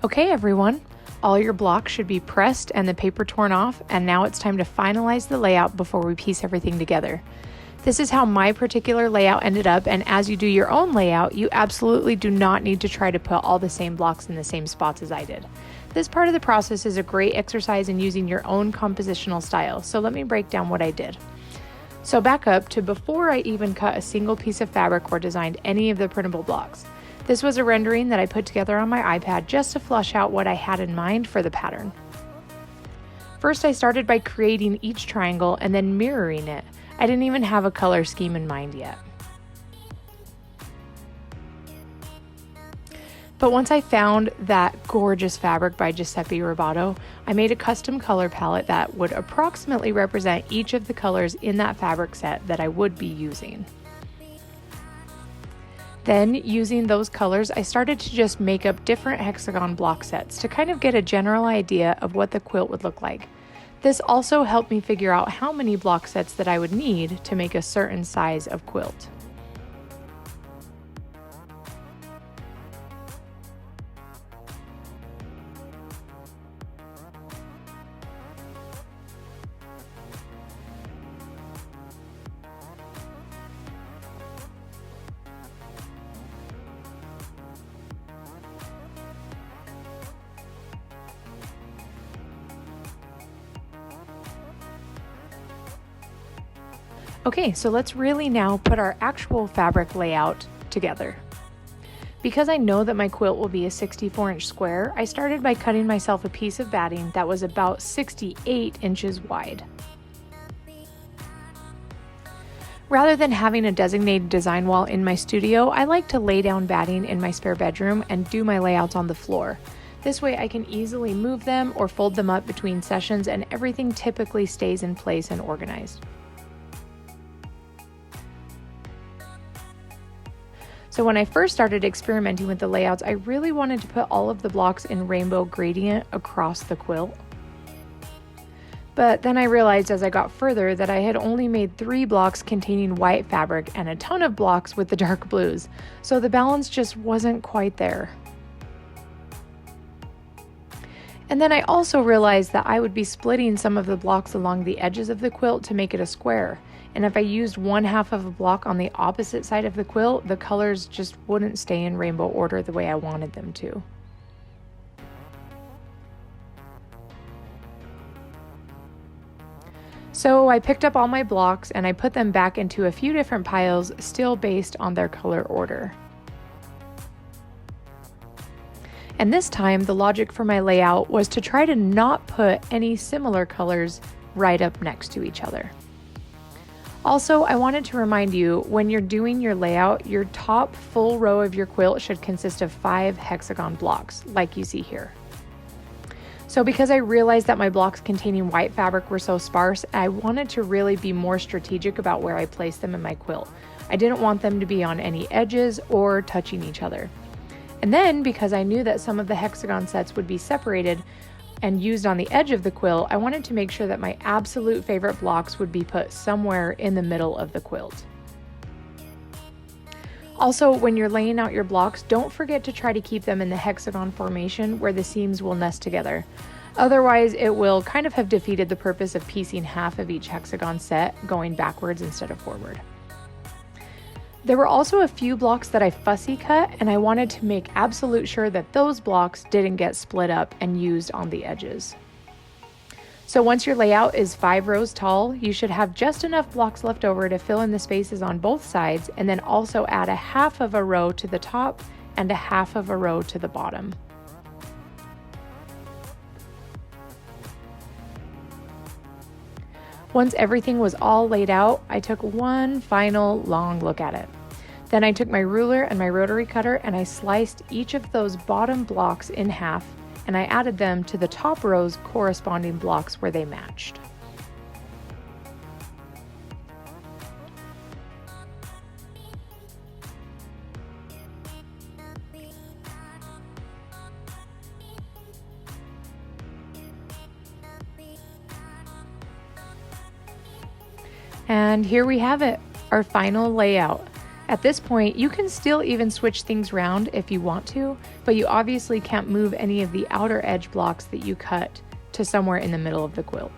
Okay everyone, all your blocks should be pressed and the paper torn off, and now it's time to finalize the layout before we piece everything together. This is how my particular layout ended up, and as you do your own layout, you absolutely do not need to try to put all the same blocks in the same spots as I did. This part of the process is a great exercise in using your own compositional style, so let me break down what I did. So back up to before I even cut a single piece of fabric or designed any of the printable blocks. This was a rendering that I put together on my iPad just to flush out what I had in mind for the pattern. First, I started by creating each triangle and then mirroring it. I didn't even have a color scheme in mind yet. But once I found that gorgeous fabric by Giuseppe Robato, I made a custom color palette that would approximately represent each of the colors in that fabric set that I would be using. Then, using those colors, I started to just make up different hexagon block sets to kind of get a general idea of what the quilt would look like. This also helped me figure out how many block sets that I would need to make a certain size of quilt. Okay, so let's really now put our actual fabric layout together. Because I know that my quilt will be a 64-inch square, I started by cutting myself a piece of batting that was about 68 inches wide. Rather than having a designated design wall in my studio, I like to lay down batting in my spare bedroom and do my layouts on the floor. This way I can easily move them or fold them up between sessions, and everything typically stays in place and organized. So when I first started experimenting with the layouts, I really wanted to put all of the blocks in rainbow gradient across the quilt. But then I realized as I got further that I had only made 3 blocks containing white fabric and a ton of blocks with the dark blues, so the balance just wasn't quite there. And then I also realized that I would be splitting some of the blocks along the edges of the quilt to make it a square. And if I used one half of a block on the opposite side of the quilt, the colors just wouldn't stay in rainbow order the way I wanted them to. So I picked up all my blocks and I put them back into a few different piles, still based on their color order. And this time, the logic for my layout was to try to not put any similar colors right up next to each other. Also, I wanted to remind you, when you're doing your layout, your top full row of your quilt should consist of 5 hexagon blocks, like you see here. So because I realized that my blocks containing white fabric were so sparse, I wanted to really be more strategic about where I placed them in my quilt. I didn't want them to be on any edges or touching each other. And then, because I knew that some of the hexagon sets would be separated and used on the edge of the quilt, I wanted to make sure that my absolute favorite blocks would be put somewhere in the middle of the quilt. Also, when you're laying out your blocks, don't forget to try to keep them in the hexagon formation where the seams will nest together. Otherwise, it will kind of have defeated the purpose of piecing half of each hexagon set going backwards instead of forward. There were also a few blocks that I fussy cut, and I wanted to make absolute sure that those blocks didn't get split up and used on the edges. So once your layout is 5 rows tall, you should have just enough blocks left over to fill in the spaces on both sides, and then also add a half of a row to the top and a half of a row to the bottom. Once everything was all laid out, I took one final long look at it. Then I took my ruler and my rotary cutter and I sliced each of those bottom blocks in half, and I added them to the top row's corresponding blocks where they matched. And here we have it, our final layout. At this point, you can still even switch things around if you want to, but you obviously can't move any of the outer edge blocks that you cut to somewhere in the middle of the quilt.